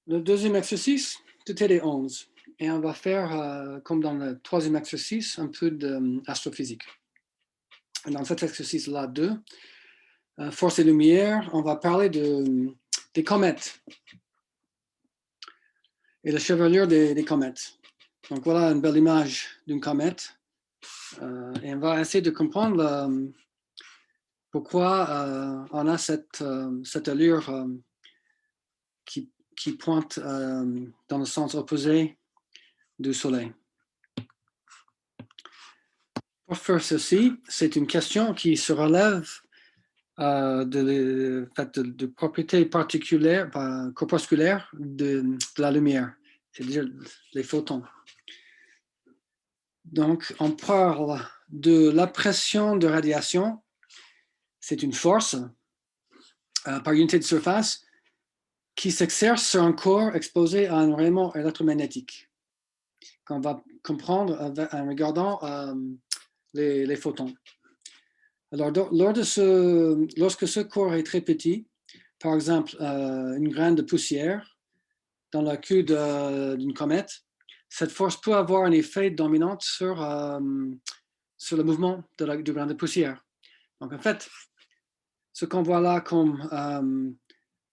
Le deuxième exercice, tout est des 11. Et on va faire, comme dans le troisième exercice, un peu d'astrophysique. Dans cet exercice-là, 2, force et lumière, on va parler des comètes et la chevelure des comètes. Donc voilà une belle image d'une comète. Et on va essayer de comprendre pourquoi on a cette allure qui pointe dans le sens opposé du Soleil. Pour faire ceci, c'est une question qui se relève de propriétés particulières, corpusculaires de la lumière, c'est-à-dire les photons. Donc, on parle de la pression de radiation. C'est une force par unité de surface qui s'exerce sur un corps exposé à un rayonnement électromagnétique, qu'on va comprendre en regardant les photons. Alors, lorsque ce corps est très petit, par exemple une graine de poussière dans la queue d'une comète, cette force peut avoir un effet dominant sur le mouvement du grain de poussière. Donc, en fait, ce qu'on voit là comme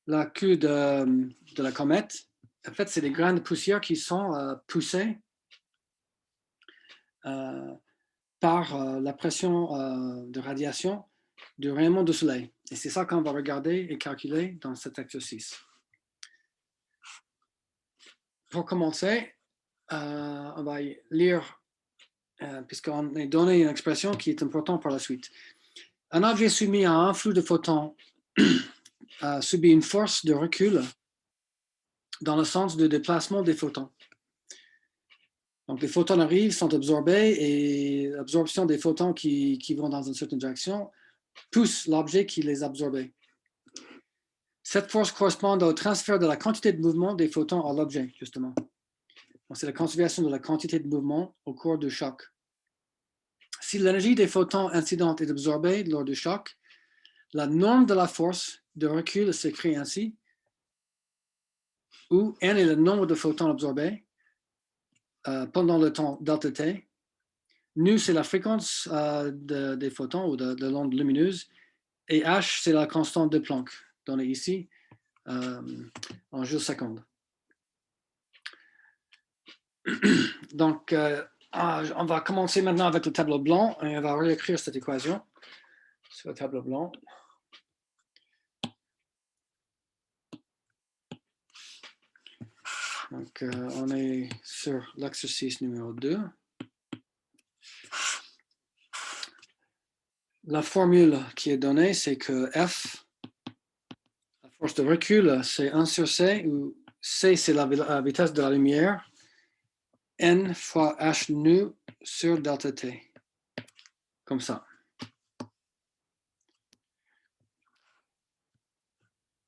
la queue de la comète, en fait, c'est des grains de poussière qui sont poussés par la pression de radiation du rayonnement du soleil. Et c'est ça qu'on va regarder et calculer dans cet exercice. Pour commencer, on va lire, puisqu'on est donné une expression qui est importante par la suite. Un objet soumis à un flux de photons subit une force de recul dans le sens de déplacement des photons. Donc, les photons arrivent, sont absorbés, et l'absorption des photons qui vont dans une certaine direction pousse l'objet qui les a absorbés. Cette force correspond au transfert de la quantité de mouvement des photons à l'objet, justement. C'est la conservation de la quantité de mouvement au cours du choc. Si l'énergie des photons incidentes est absorbée lors du choc, la norme de la force de recul s'écrit ainsi, où n est le nombre de photons absorbés pendant le temps delta t. Nu, c'est la fréquence des photons ou de l'onde lumineuse, et h, c'est la constante de Planck, donnée ici en joules secondes. Donc, on va commencer maintenant avec le tableau blanc et on va réécrire cette équation sur le tableau blanc. Donc, on est sur l'exercice numéro 2. La formule qui est donnée, c'est que F, la force de recul, c'est 1 sur C, où C, c'est la vitesse de la lumière, N fois H nu sur delta T. Comme ça.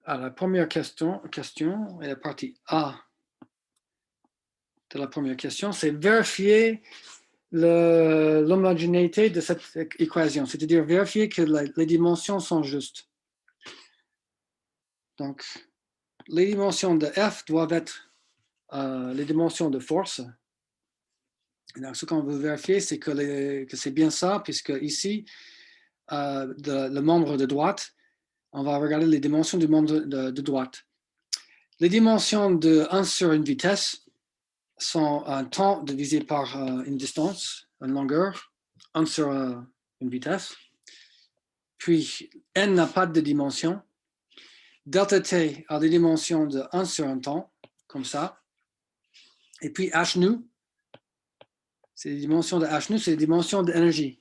Alors, la première question est la partie A de la première question, c'est vérifier l'homogénéité de cette équation, c'est-à-dire vérifier que les dimensions sont justes. Donc, les dimensions de F doivent être les dimensions de force. Et donc, ce qu'on veut vérifier, c'est que c'est bien ça, puisque ici, le membre de droite, on va regarder les dimensions du membre de droite. Les dimensions de 1 sur une vitesse sont un temps divisé par une distance, une longueur, 1 sur une vitesse. Puis, n n'a pas de dimension. Delta t a des dimensions de 1 sur un temps, comme ça. Et puis, h nu, c'est les dimensions de h nu, c'est les dimensions d'énergie.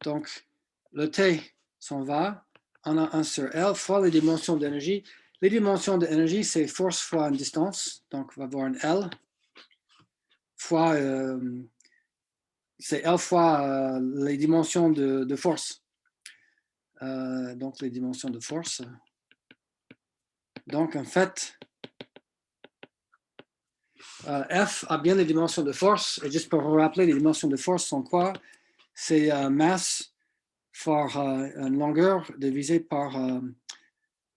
Donc, le t s'en va. On a 1 sur L fois les dimensions d'énergie. Les dimensions d'énergie, c'est force fois une distance. Donc, on va avoir une L fois, c'est L fois les dimensions de force. Donc, les dimensions de force. Donc, en fait, F a bien les dimensions de force. Et juste pour vous rappeler, les dimensions de force sont quoi? C'est masse fois une longueur divisée par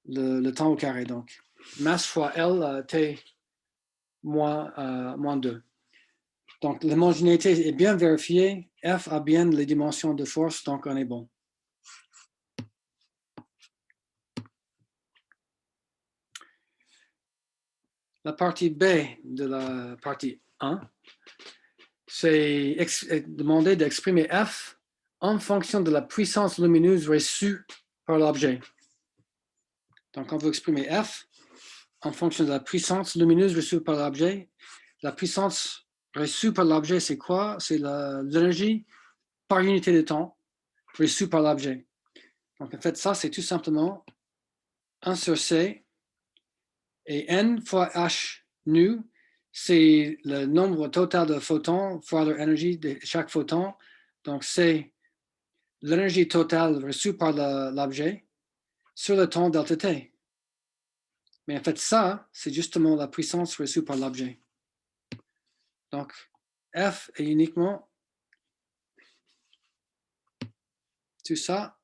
le temps au carré. Donc, masse fois L, T moins 2. Donc, l'homogénéité est bien vérifiée. F a bien les dimensions de force, donc on est bon. La partie B de la partie 1, c'est demander d'exprimer F en fonction de la puissance lumineuse reçue par l'objet. Donc, on veut exprimer F en fonction de la puissance lumineuse reçue par l'objet. La puissance reçue par l'objet, c'est quoi? C'est l'énergie par unité de temps reçue par l'objet. Donc, en fait, ça, c'est tout simplement 1 sur C et N fois H nu, c'est le nombre total de photons fois leur énergie de chaque photon. Donc, c'est l'énergie totale reçue par l'objet sur le temps delta T. Mais en fait, ça, c'est justement la puissance reçue par l'objet. Donc, F est uniquement tout ça,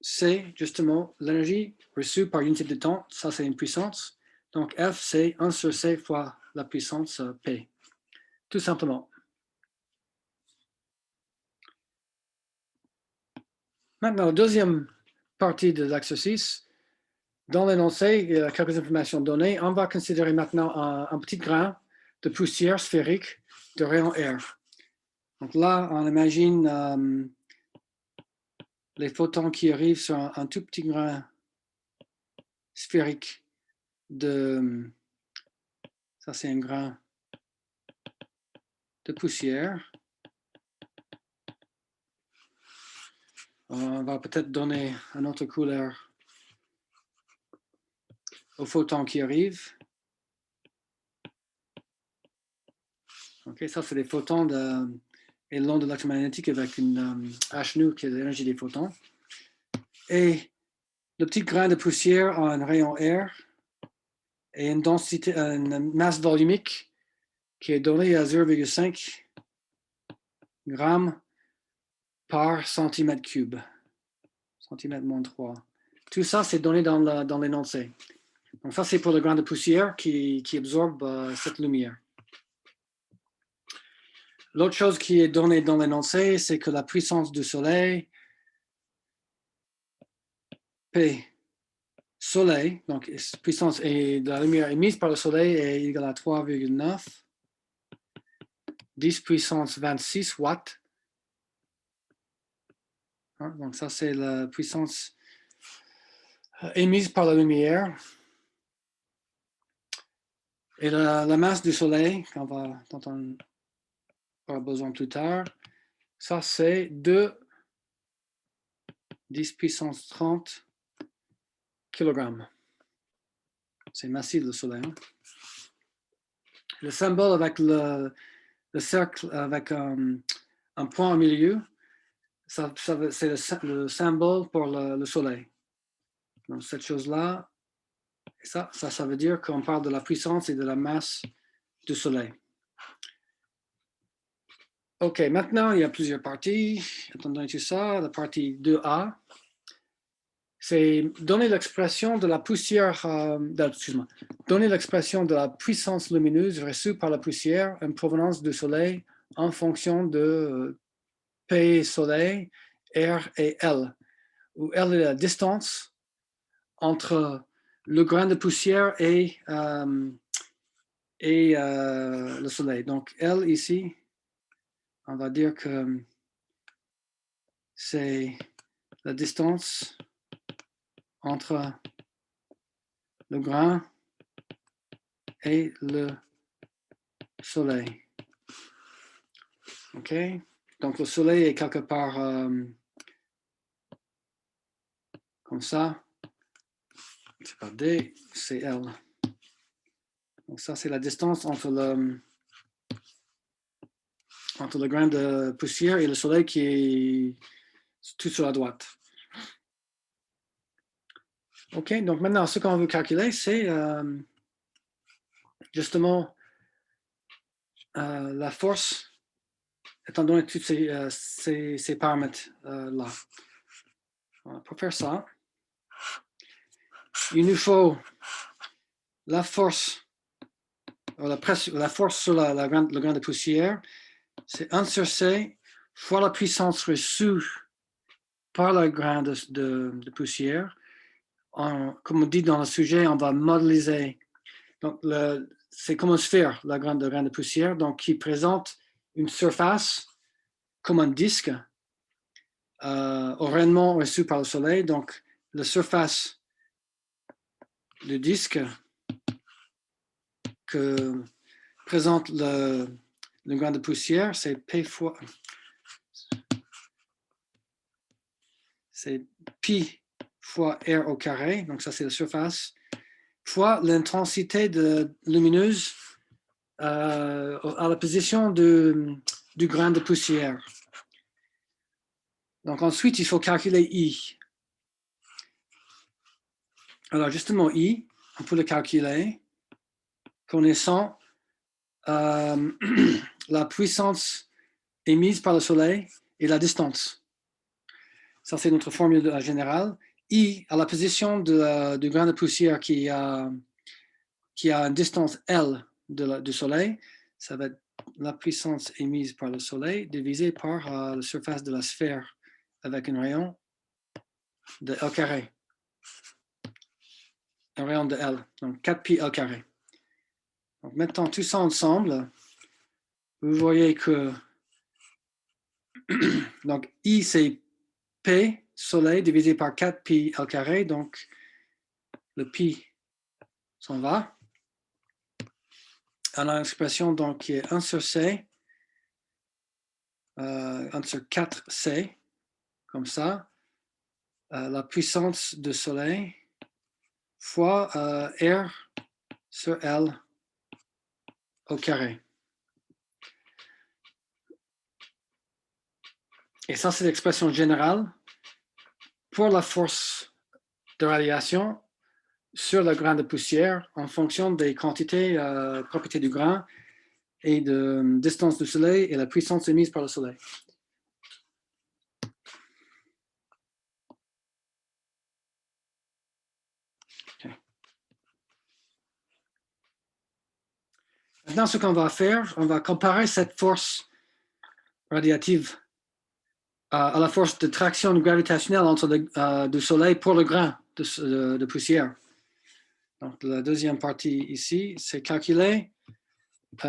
c'est justement l'énergie reçue par unité de temps. Ça, c'est une puissance. Donc, F, c'est 1 sur C fois la puissance P. Tout simplement. Maintenant, la deuxième partie de l'exercice, dans l'énoncé, il y a quelques informations données. On va considérer maintenant un petit grain de poussière sphérique de rayon R. Donc là, on imagine les photons qui arrivent sur un tout petit grain sphérique de... Ça, c'est un grain de poussière. On va peut-être donner une autre couleur aux photons qui arrivent. Ok, ça, c'est des photons et l'onde électromagnétique avec une H nu qui est l'énergie des photons. Et le petit grain de poussière a un rayon R et une densité, une masse volumique qui est donnée à 0,5 grammes par centimètre cube. Centimètre moins 3. Tout ça, c'est donné dans l'énoncé. Donc ça, c'est pour le grain de poussière qui absorbe cette lumière. L'autre chose qui est donnée dans l'énoncé, c'est que la puissance du Soleil, P Soleil, donc puissance de la lumière émise par le Soleil est égale à 3,9, 10 puissance 26 watts. Donc ça, c'est la puissance émise par la lumière. Et la masse du Soleil, dont on aura besoin plus tard, ça, c'est 10 puissance 30 kg. C'est massif, le Soleil. Hein? Le symbole avec le cercle avec un point au milieu, c'est le symbole pour le Soleil. Donc, cette chose-là, ça veut dire qu'on parle de la puissance et de la masse du Soleil. OK, maintenant, il y a plusieurs parties. Attendons tout ça. La partie 2A, c'est donner l'expression de la poussière, donner l'expression de la puissance lumineuse reçue par la poussière en provenance du Soleil en fonction de P Soleil, R et L, où L est la distance entre le grain de poussière et le Soleil. Donc L ici, on va dire que c'est la distance entre le grain et le Soleil. OK? Donc le Soleil est quelque part comme ça. C'est pas D, c'est L. Donc ça, c'est la distance entre le grain de poussière et le Soleil qui est tout sur la droite. OK, donc maintenant, ce qu'on veut calculer, c'est justement la force, étant donné tous ces paramètres-là. Pour faire ça, il nous faut la force, la force sur le grain de poussière, c'est 1 sur C fois la puissance reçue par le grain de poussière. Comme on dit dans le sujet, on va modéliser. Donc, c'est comme une sphère, le grain de poussière, donc qui présente une surface comme un disque au rayonnement reçu par le soleil. Donc, la surface du disque que présente le grain de poussière, c'est P fois, c'est pi fois R au carré, donc ça c'est la surface, fois l'intensité lumineuse à la position du grain de poussière. Donc ensuite, il faut calculer I. Alors justement, I, on peut le calculer connaissant la puissance émise par le soleil et la distance. Ça, c'est notre formule générale. I, à la position du grain de poussière qui a une distance L du soleil, ça va être la puissance émise par le soleil divisée par la surface de la sphère avec un rayon de L carré. Un rayon de L, donc 4pi L carré. Donc, mettons tout ça ensemble. Vous voyez que donc I, c'est P soleil divisé par 4pi L carré. Donc, le pi s'en va. On a une expression donc, qui est 1 sur C, 1 sur 4C, comme ça. La puissance du soleil fois R sur L au carré. Et ça, c'est l'expression générale pour la force de radiation sur le grain de poussière en fonction des quantités, propriétés du grain et de distance du soleil et la puissance émise par le soleil. Okay. Maintenant, ce qu'on va faire, on va comparer cette force radiative à la force de traction gravitationnelle entre du soleil pour le grain de poussière. Donc, la deuxième partie ici, c'est calculer,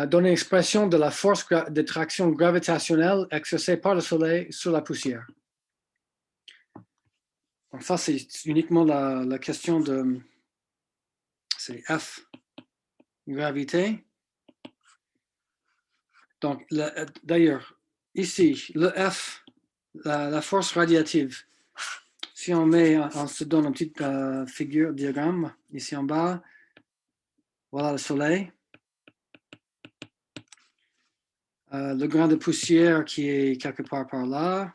donner expression de la force de traction gravitationnelle exercée par le soleil sur la poussière. Donc, ça, c'est uniquement la question de, c'est F, gravité. Donc, d'ailleurs, ici, le F, la force radiative, si on se donne une petite figure, diagramme, ici en bas, voilà le soleil. Le grain de poussière qui est quelque part par là,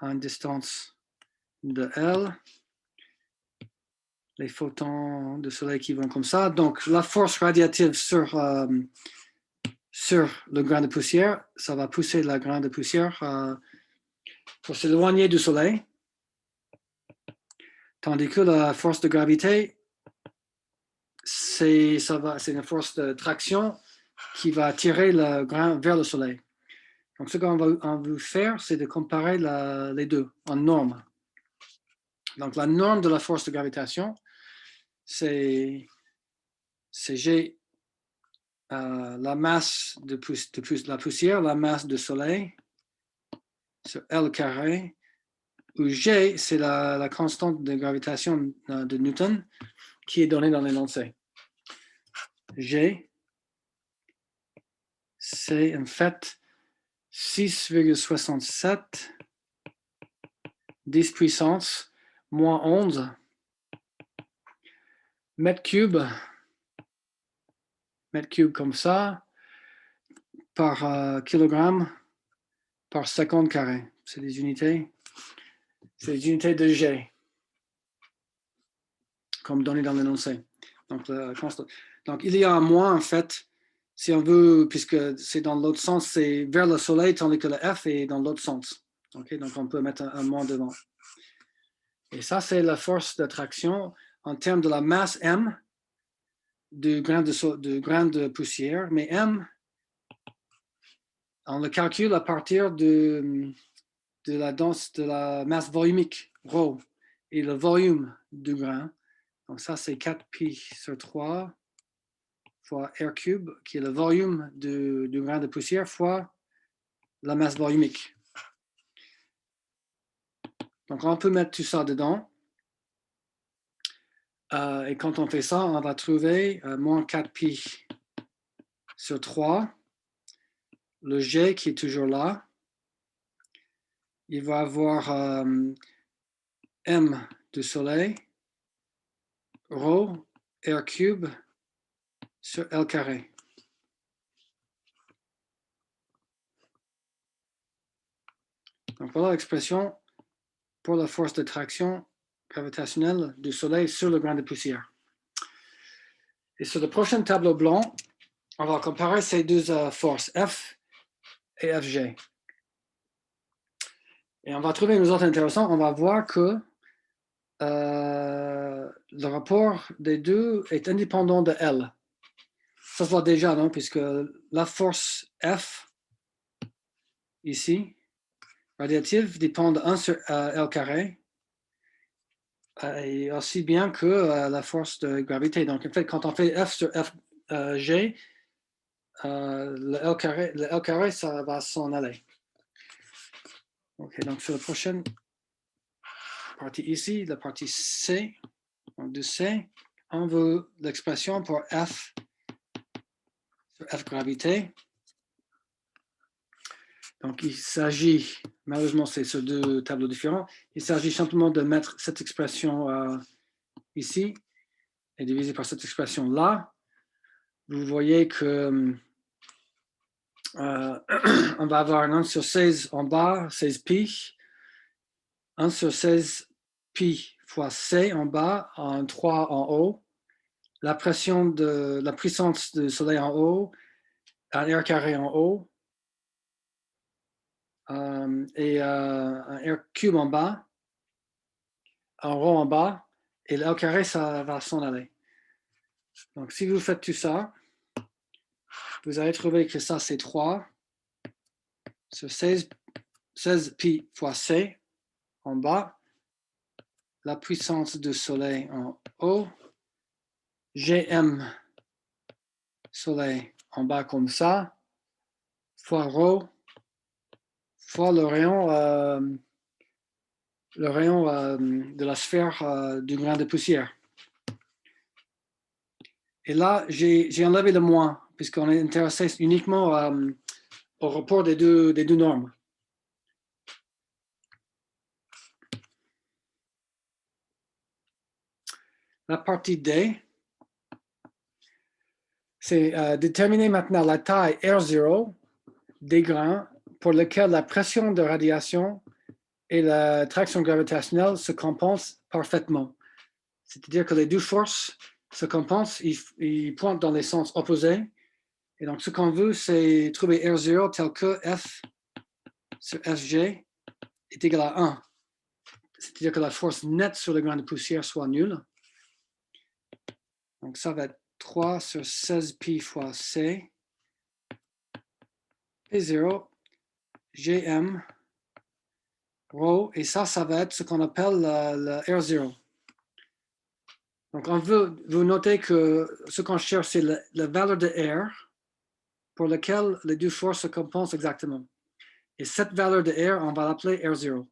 à une distance de L. Les photons de soleil qui vont comme ça. Donc, la force radiative sur le grain de poussière, ça va pousser le grain de poussière pour s'éloigner du soleil. Tandis que la force de gravité, c'est une force de traction qui va tirer le grain vers le soleil. Donc, ce qu'on veut faire, c'est de comparer les deux en norme. Donc, la norme de la force de gravitation, c'est G, la masse de la poussière, la masse du soleil, sur L carré, où G, c'est la constante de gravitation de Newton qui est donnée dans l'énoncé. G, c'est en fait 6,67 10 puissance moins 11 mètres cubes comme ça par kilogramme par seconde carré. C'est des unités de G comme donné dans l'énoncé. Donc, il y a un moins en fait, si on veut, puisque c'est dans l'autre sens, c'est vers le soleil, tandis que le F est dans l'autre sens. Okay? Donc, on peut mettre un moins devant. Et ça, c'est la force d'attraction en termes de la masse M de grains de poussière, mais M, on le calcule à partir de la masse volumique, ρ, et le volume du grain. Donc ça, c'est 4pi sur 3 fois R cube, qui est le volume du grain de poussière, fois la masse volumique. Donc on peut mettre tout ça dedans. Et quand on fait ça, on va trouver moins 4pi sur 3. Le G qui est toujours là. Il va avoir M du soleil, ρ, R cube sur L carré. Donc voilà l'expression pour la force de traction gravitationnelle du soleil sur le grain de poussière. Et sur le prochain tableau blanc, on va comparer ces deux forces, F et Fg. Et on va trouver une autre intéressant, on va voir que le rapport des deux est indépendant de L. Ça se voit déjà, non? Puisque la force F, ici, radiative, dépend de 1 sur L carré, et aussi bien que la force de gravité. Donc, en fait, quand on fait F sur Fg, le L carré, ça va s'en aller. Ok, donc sur la prochaine partie ici, la partie C, donc de C, on veut l'expression pour F sur F gravité. Donc il s'agit, malheureusement c'est sur deux tableaux différents, il s'agit simplement de mettre cette expression ici et diviser par cette expression là. Vous voyez que on va avoir un 1 sur 16 en bas, 16 pi, 1 sur 16 pi fois c en bas, un 3 en haut, la puissance du soleil en haut, un R carré en haut, et un R cube en bas, un rho en bas, et le L carré, ça va s'en aller. Donc si vous faites tout ça, vous allez trouver que ça c'est 3 sur 16 pi fois c en bas, la puissance du soleil en haut, Gm soleil en bas comme ça, fois rho, fois le rayon de la sphère du grain de poussière. Et là, j'ai enlevé le moins, puisqu'on est intéressé uniquement au rapport des deux normes. La partie D, c'est déterminer maintenant la taille R0 des grains pour lequel la pression de radiation et la traction gravitationnelle se compensent parfaitement. C'est-à-dire que les deux forces se compensent, ils pointent dans les sens opposés. Et donc, ce qu'on veut, c'est trouver R0 tel que F sur Fg est égal à 1. C'est-à-dire que la force nette sur le grain de poussière soit nulle. Donc, ça va être 3 sur 16 pi fois C, P0, Gm, ρ, et ça va être ce qu'on appelle le R0. Donc, vous notez que ce qu'on cherche, c'est la valeur de R pour laquelle les deux forces se compensent exactement. Et cette valeur de R, on va l'appeler R0.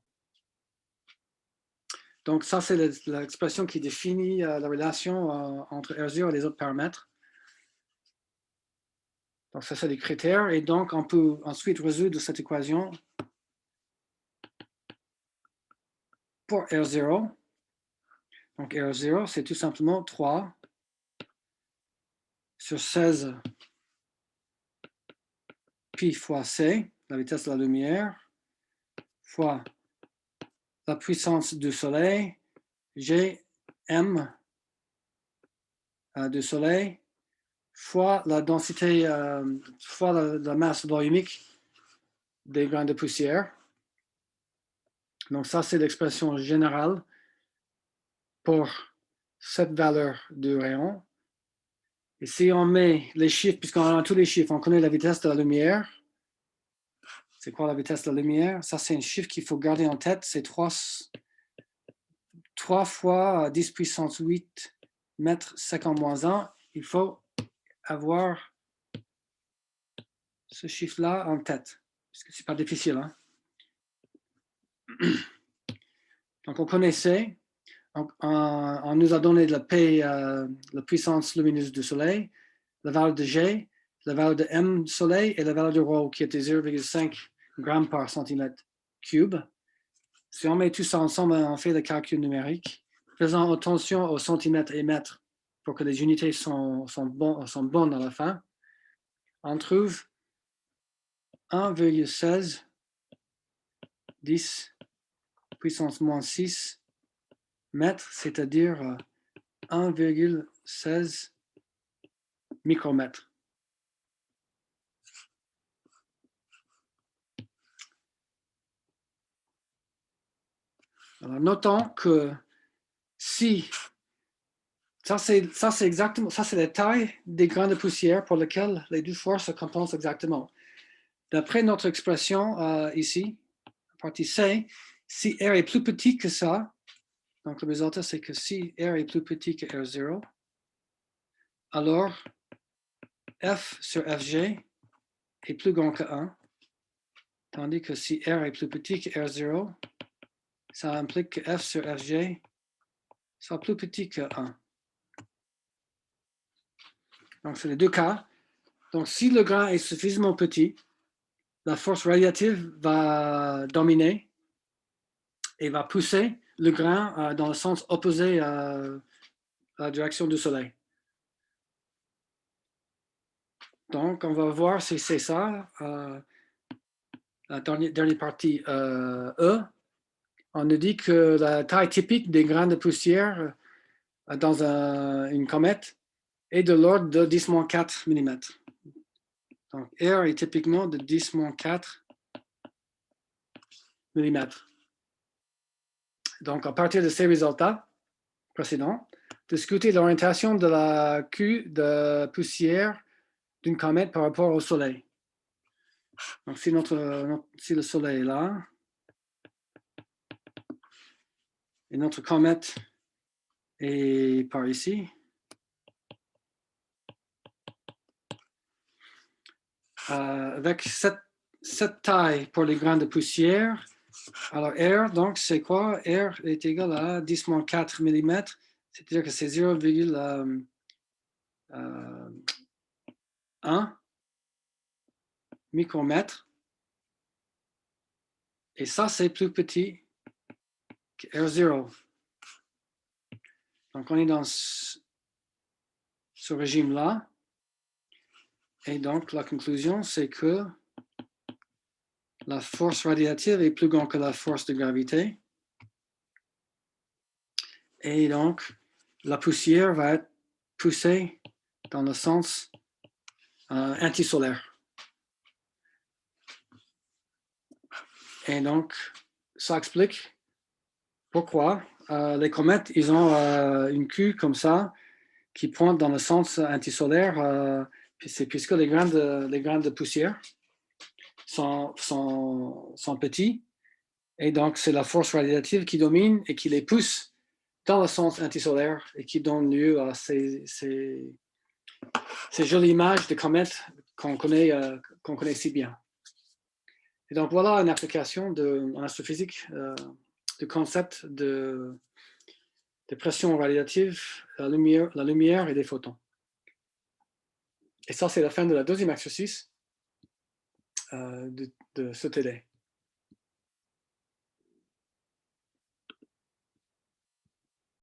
Donc, ça, c'est l'expression qui définit la relation entre R0 et les autres paramètres. Donc, ça, c'est les critères. Et donc, on peut ensuite résoudre cette équation pour R0. Donc, R0, c'est tout simplement 3 sur 16 pi fois c, la vitesse de la lumière, fois la puissance du soleil, G, M du soleil, fois la densité, fois la masse volumique des grains de poussière. Donc ça, c'est l'expression générale pour cette valeur du rayon. Et si on met les chiffres, puisqu'on a tous les chiffres, on connaît la vitesse de la lumière. C'est quoi la vitesse de la lumière? Ça, c'est un chiffre qu'il faut garder en tête. C'est 3 fois 10 puissance 8 mètres secondes moins 1. Il faut avoir ce chiffre-là en tête, parce que c'est pas difficile. Hein? Donc, on connaissait, on nous a donné la puissance lumineuse du Soleil, la valeur de G, la valeur de M Soleil et la valeur de ρ qui était 0,5 grammes par centimètre cube. Si on met tout ça ensemble, on fait le calcul numérique, faisant attention aux centimètres et mètres pour que les unités sont bonnes à la fin. On trouve 1,16 10 puissance moins 6 mètres, c'est-à-dire 1,16 micromètres. Alors, notons que si, ça c'est exactement, ça c'est la taille des grains de poussière pour lesquels les deux forces se compensent exactement. D'après notre expression ici, partie C, si R est plus petit que ça, donc le résultat c'est que si R est plus petit que R0, alors F sur Fg est plus grand que 1, tandis que si R est plus petit que R0, ça implique que F sur Fg soit plus petit que 1. Donc, c'est les deux cas. Donc, si le grain est suffisamment petit, la force radiative va dominer et va pousser le grain dans le sens opposé à la direction du Soleil. Donc, on va voir si c'est ça. La dernière partie E, on nous dit que la taille typique des grains de poussière dans une comète est de l'ordre de 10-4 mm. Donc, R est typiquement de 10-4 mm. Donc, à partir de ces résultats précédents, discuter l'orientation de la queue de poussière d'une comète par rapport au Soleil. Donc, si le Soleil est là, et notre comète est par ici, avec cette taille pour les grains de poussière, alors R, donc, c'est quoi? R est égal à 10-4 mm, c'est-à-dire que c'est 0,1 micromètre. Et ça, c'est plus petit que R0. Donc, on est dans ce régime-là. Et donc, la conclusion, c'est que la force radiative est plus grande que la force de gravité. Et donc, la poussière va être poussée dans le sens antisolaire. Et donc, ça explique pourquoi les comètes, ils ont une queue comme ça qui pointe dans le sens antisolaire. C'est puisque les grains de poussière sont petits. Et donc, c'est la force radiative qui domine et qui les pousse dans le sens antisolaire et qui donne lieu à ces jolies images de comètes qu'on connaît si bien. Et donc, voilà une application en astrophysique du concept de pression radiative, la lumière et des photons. Et ça, c'est la fin de la deuxième exercice de ce TD.